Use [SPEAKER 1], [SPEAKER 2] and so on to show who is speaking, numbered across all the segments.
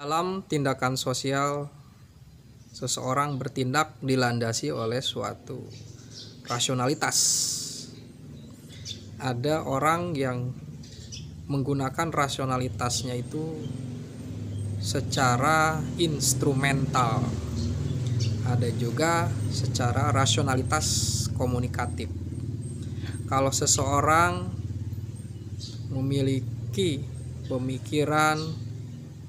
[SPEAKER 1] Dalam tindakan sosial, seseorang bertindak dilandasi oleh suatu rasionalitas. Ada orang yang menggunakan rasionalitasnya itu secara instrumental. Ada juga secara rasionalitas komunikatif. Kalau seseorang memiliki pemikiran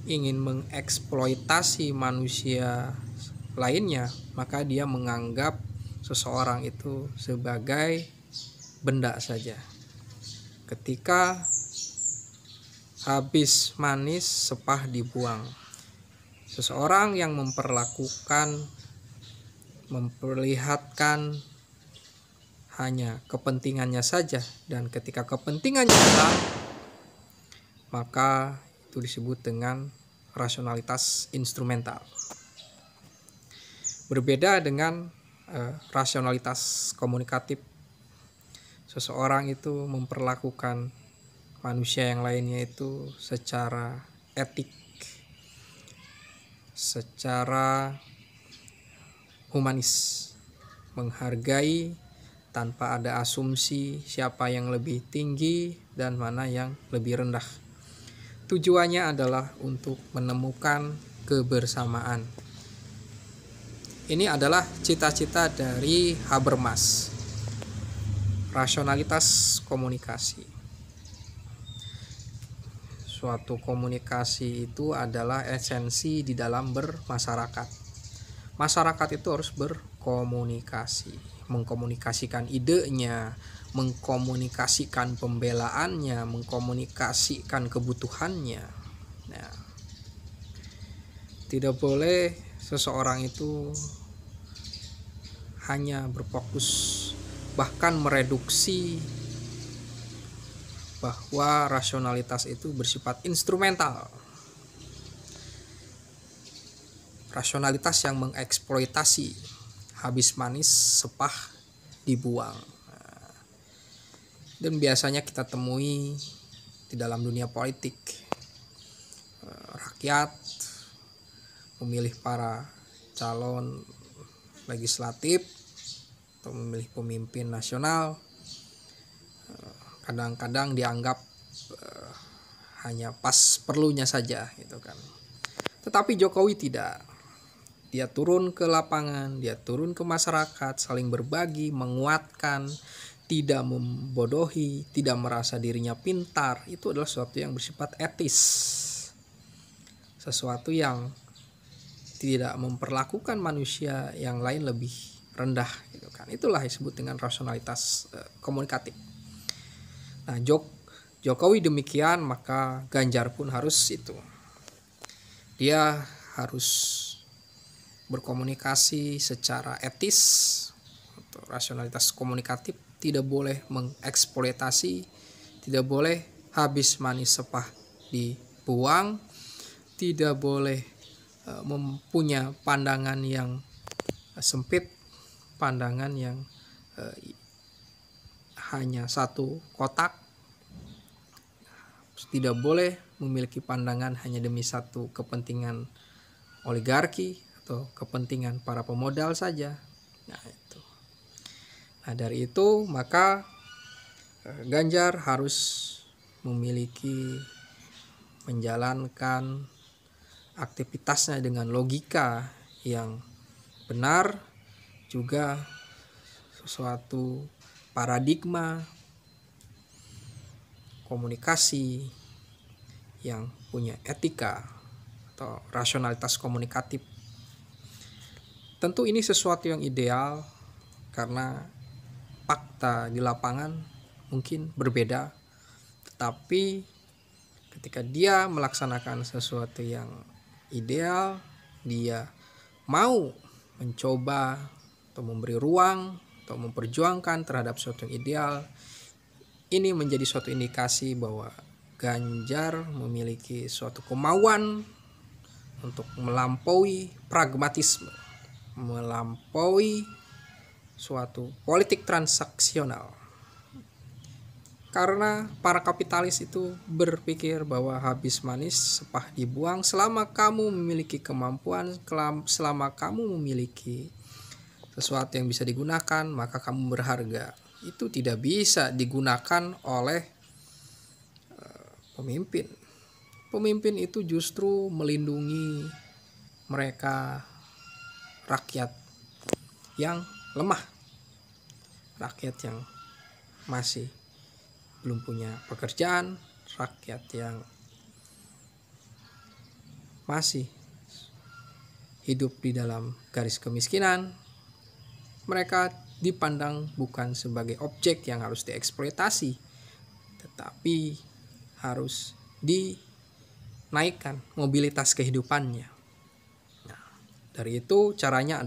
[SPEAKER 1] ingin mengeksploitasi manusia lainnya, maka dia menganggap seseorang itu sebagai benda saja. Ketika habis manis sepah dibuang. Seseorang yang memperlihatkan hanya kepentingannya saja, dan ketika kepentingannya hilang, maka itu disebut dengan rasionalitas instrumental. Berbeda dengan rasionalitas komunikatif. Seseorang itu memperlakukan manusia yang lainnya itu secara etik, secara humanis, menghargai tanpa ada asumsi siapa yang lebih tinggi dan mana yang lebih rendah. Tujuannya adalah untuk menemukan kebersamaan. Ini adalah cita-cita dari Habermas. Rasionalitas komunikasi. Suatu komunikasi itu adalah esensi di dalam bermasyarakat. Masyarakat itu harus berkomunikasi, mengkomunikasikan idenya, mengkomunikasikan pembelaannya, mengkomunikasikan kebutuhannya. Nah, tidak boleh seseorang itu hanya berfokus, bahkan mereduksi bahwa rasionalitas itu bersifat instrumental. Rasionalitas yang mengeksploitasi, habis manis sepah dibuang. Dan biasanya kita temui di dalam dunia politik. Rakyat memilih para calon legislatif atau memilih pemimpin nasional, kadang-kadang dianggap hanya pas perlunya saja gitu kan. Tetapi Jokowi tidak. Dia turun ke lapangan, dia turun ke masyarakat, saling berbagi, menguatkan, tidak membodohi, tidak merasa dirinya pintar. Itu adalah sesuatu yang bersifat etis. Sesuatu yang tidak memperlakukan manusia yang lain lebih rendah gitu kan. Itulah disebut dengan rasionalitas komunikatif. Nah, Jokowi demikian, maka Ganjar pun harus itu. Dia harus berkomunikasi secara etis atau rasionalitas komunikatif, tidak boleh mengeksploitasi, tidak boleh habis manis sepah dibuang, tidak boleh mempunyai pandangan yang sempit, pandangan yang hanya satu kotak, tidak boleh memiliki pandangan hanya demi satu kepentingan oligarki atau kepentingan para pemodal saja. Nah, dari itu maka Ganjar harus memiliki, menjalankan aktivitasnya dengan logika yang benar, juga suatu paradigma komunikasi yang punya etika atau rasionalitas komunikatif. Tentu ini sesuatu yang ideal karena fakta di lapangan mungkin berbeda, tetapi ketika dia melaksanakan sesuatu yang ideal, dia mau mencoba atau memberi ruang atau memperjuangkan terhadap sesuatu yang ideal, ini menjadi suatu indikasi bahwa Ganjar memiliki suatu kemauan untuk melampaui pragmatisme, melampaui suatu politik transaksional. Karena para kapitalis itu berpikir bahwa habis manis sepah dibuang. Selama kamu memiliki kemampuan, selama kamu memiliki sesuatu yang bisa digunakan, maka kamu berharga. Itu tidak bisa digunakan oleh pemimpin. Pemimpin itu justru melindungi mereka, rakyat yang lemah, rakyat yang masih belum punya pekerjaan, rakyat yang masih hidup di dalam garis kemiskinan. Mereka dipandang bukan sebagai objek yang harus dieksploitasi, tetapi harus dinaikkan mobilitas kehidupannya. Nah, dari itu caranya adalah